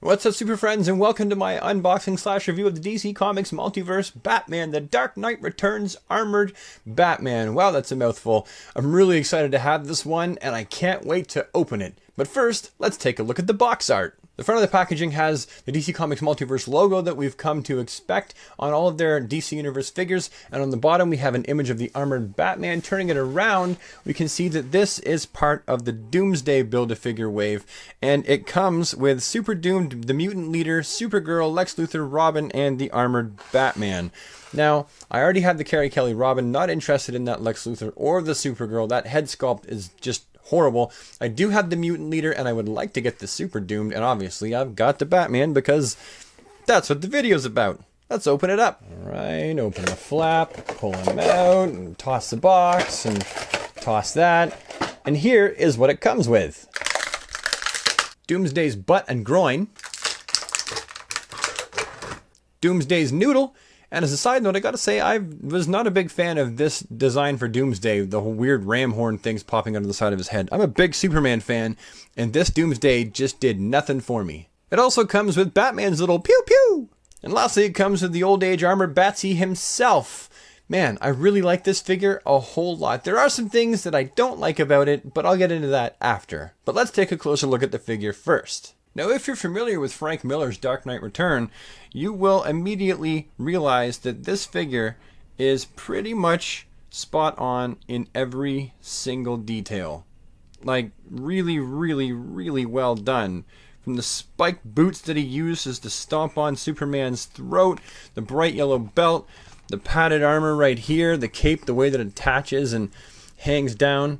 What's up, super friends, and welcome to my unboxing slash review of the DC Comics Multiverse Batman, The Dark Knight Returns Armored Batman. Wow, that's a mouthful. I'm really excited to have this one, and I can't wait to open it. But first, let's take a look at the box art. The front of the packaging has the DC Comics Multiverse logo that we've come to expect on all of their DC Universe figures, and on the bottom we have an image of the armored Batman. Turning it around, we can see that this is part of the Doomsday Build-A-Figure wave, and it comes with Super Doomed, the Mutant Leader, Supergirl, Lex Luthor, Robin, and the armored Batman. Now, I already have the Carrie Kelly Robin, not interested in that Lex Luthor or the Supergirl. That head sculpt is just horrible. I do have the Mutant Leader, and I would like to get the Super Doomed, and obviously I've got the Batman because that's what the video's about. Let's open it up. Alright, open the flap, pull him out, and toss the box, and toss that. And here is what it comes with. Doomsday's butt and groin. Doomsday's noodle. And as a side note, I gotta say, I was not a big fan of this design for Doomsday, the whole weird ram horn things popping out of the side of his head. I'm a big Superman fan, and this Doomsday just did nothing for me. It also comes with Batman's little pew pew! And lastly, it comes with the old age armored Batsy himself. Man, I really like this figure a whole lot. There are some things that I don't like about it, but I'll get into that after. But let's take a closer look at the figure first. Now, if you're familiar with Frank Miller's Dark Knight Return, you will immediately realize that this figure is pretty much spot on in every single detail. Like, really, really, really well done. From the spiked boots that he uses to stomp on Superman's throat, the bright yellow belt, the padded armor right here, the cape, the way that it attaches and hangs down.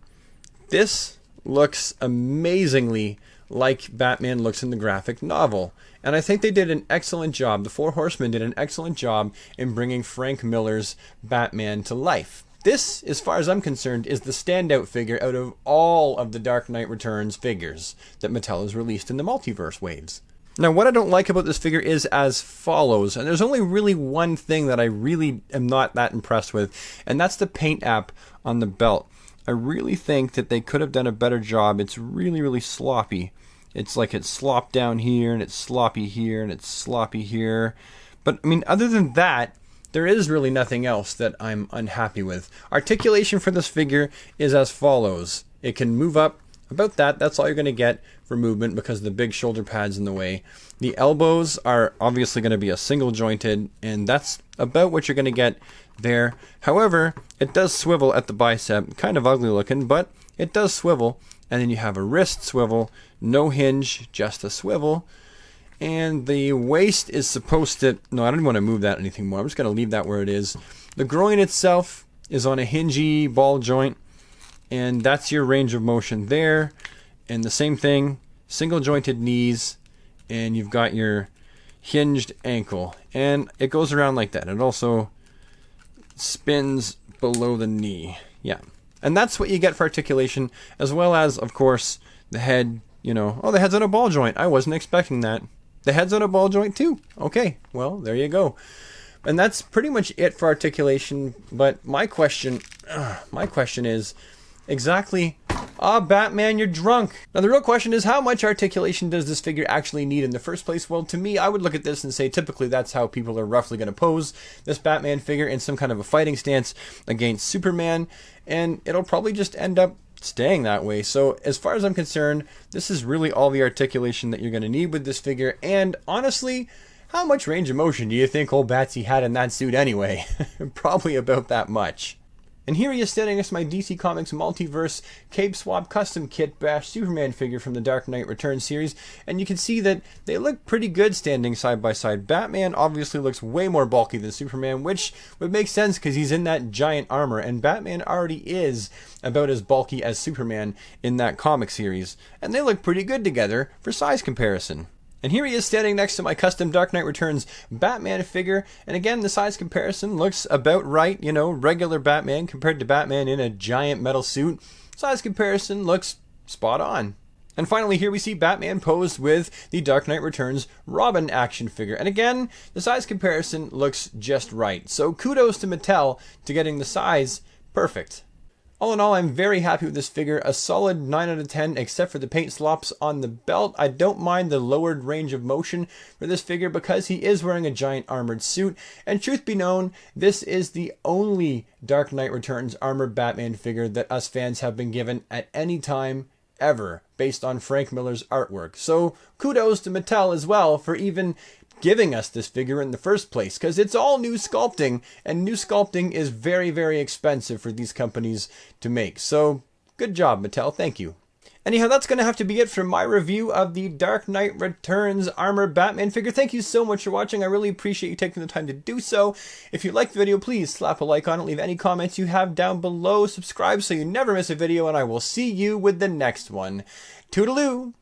This looks amazingly like Batman looks in the graphic novel. And I think they did an excellent job. The Four Horsemen did an excellent job in bringing Frank Miller's Batman to life. This, as far as I'm concerned, is the standout figure out of all of the Dark Knight Returns figures that Mattel has released in the Multiverse waves. Now, what I don't like about this figure is as follows, and there's only really one thing that I really am not that impressed with, and that's the paint app on the belt. I really think that they could have done a better job. It's really, really sloppy. It's like it's slopped down here, and it's sloppy here, and it's sloppy here. But, I mean, other than that, there is really nothing else that I'm unhappy with. Articulation for this figure is as follows. It can move up about that. That's all you're going to get for movement because of the big shoulder pads in the way. The elbows are obviously going to be a single jointed, and that's about what you're going to get there. However, it does swivel at the bicep. Kind of ugly looking, but it does swivel. And then you have a wrist swivel, no hinge, just a swivel. And the waist is supposed to... No, I don't want to move that anything more. I'm just going to leave that where it is. The groin itself is on a hingy ball joint. And that's your range of motion there. And the same thing, single jointed knees. And you've got your hinged ankle. And it goes around like that. It also spins below the knee. Yeah. And that's what you get for articulation, as well as, of course, the head, you know, oh, the head's on a ball joint. I wasn't expecting that. The head's on a ball joint too. Okay, well, there you go. And that's pretty much it for articulation, but my question is exactly, Batman, you're drunk. Now, the real question is, how much articulation does this figure actually need in the first place? Well, to me, I would look at this and say, typically, that's how people are roughly going to pose this Batman figure in some kind of a fighting stance against Superman, and it'll probably just end up staying that way. So, as far as I'm concerned, this is really all the articulation that you're going to need with this figure, and honestly, how much range of motion do you think old Batsy had in that suit anyway? Probably about that much. And here he is standing next to my DC Comics Multiverse Cape Swap Custom Kit Bash Superman figure from the Dark Knight Returns series, and you can see that they look pretty good standing side by side. Batman obviously looks way more bulky than Superman, which would make sense because he's in that giant armor, and Batman already is about as bulky as Superman in that comic series, and they look pretty good together for size comparison. And here he is standing next to my custom Dark Knight Returns Batman figure. And again, the size comparison looks about right. You know, regular Batman compared to Batman in a giant metal suit. Size comparison looks spot on. And finally, here we see Batman posed with the Dark Knight Returns Robin action figure. And again, the size comparison looks just right. So kudos to Mattel to getting the size perfect. All in all, I'm very happy with this figure. A solid 9 out of 10, except for the paint slops on the belt. I don't mind the lowered range of motion for this figure because he is wearing a giant armored suit. And truth be known, this is the only Dark Knight Returns armored Batman figure that us fans have been given at any time ever, based on Frank Miller's artwork. So kudos to Mattel as well for even giving us this figure in the first place, because it's all new sculpting, and new sculpting is very, very expensive for these companies to make. So good job, Mattel. Thank you. Anyhow, that's going to have to be it for my review of the Dark Knight Returns armored Batman figure. Thank you so much for watching. I really appreciate you taking the time to do so. If you liked the video, please slap a like on it. Leave any comments you have down below. Subscribe so you never miss a video, and I will see you with the next one. Toodaloo!